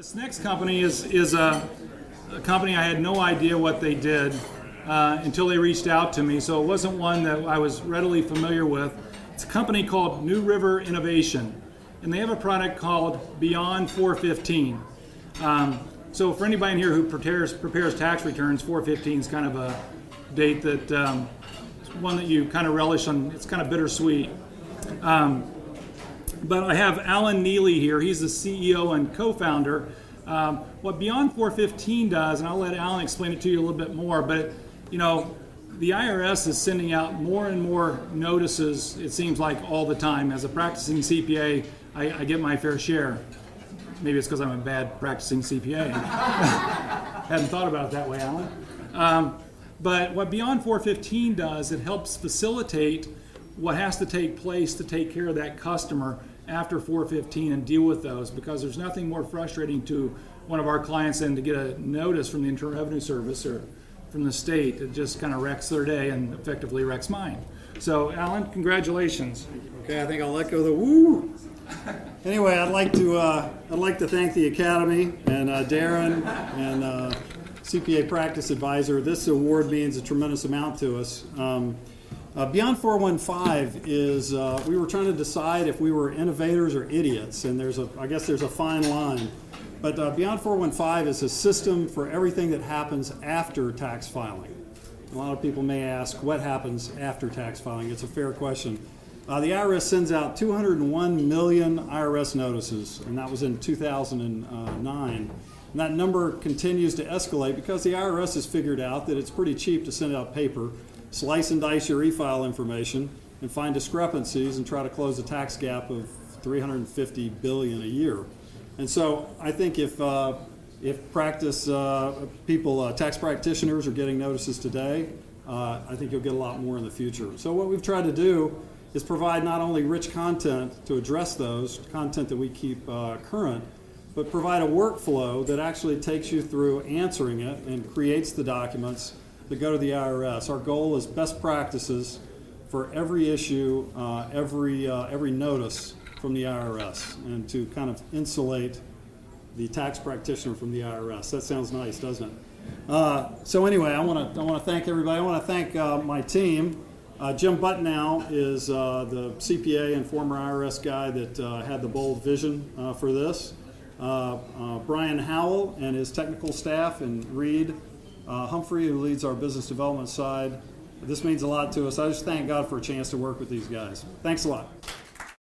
This next company is a company I had no idea what they did until they reached out to me, so it wasn't one that I was readily familiar with. It's a company called New River Innovation, and they have a product called Beyond 415. So for anybody in here who prepares tax returns, 415 is kind of a date that one that you kind of relish on. It's kind of bittersweet. But I have Alan Neely here. He's the CEO and co-founder. What Beyond 415 does, and I'll let Alan explain it to you a little bit more, but you know, the IRS is sending out more and more notices, it seems like, all the time. As a practicing CPA, I get my fair share. Maybe it's because I'm a bad practicing CPA. Hadn't thought about it that way, Alan. But what Beyond 415 does, it helps facilitate what has to take place to take care of that customer after 415 and deal with those, because there's nothing more frustrating to one of our clients than to get a notice from the Internal Revenue Service or from the state. It just kind of wrecks their day and effectively wrecks mine. So Alan, congratulations. Okay, I think I'll let go of the woo. Anyway, I'd like to thank the Academy and Darren and CPA Practice Advisor. This award means a tremendous amount to us. Beyond 415 is, we were trying to decide if we were innovators or idiots, and I guess there's a fine line. But Beyond 415 is a system for everything that happens after tax filing. A lot of people may ask, what happens after tax filing? It's a fair question. The IRS sends out 201 million IRS notices, and that was in 2009. And that number continues to escalate because the IRS has figured out that it's pretty cheap to send out paper, slice and dice your e-file information, and find discrepancies and try to close a tax gap of $350 billion a year. And so I think if tax practitioners are getting notices today, I think you'll get a lot more in the future. So what we've tried to do is provide not only rich content to address those, content that we keep current, but provide a workflow that actually takes you through answering it and creates the documents that go to the IRS. Our goal is best practices for every issue, every notice from the IRS, and to kind of insulate the tax practitioner from the IRS. That sounds nice, doesn't it? So anyway, I want to thank everybody. I want to thank my team. Jim Butnow is the CPA and former IRS guy that had the bold vision for this. Brian Howell and his technical staff, and Reed Humphrey, who leads our business development side. This means a lot to us. I just thank God for a chance to work with these guys. Thanks a lot.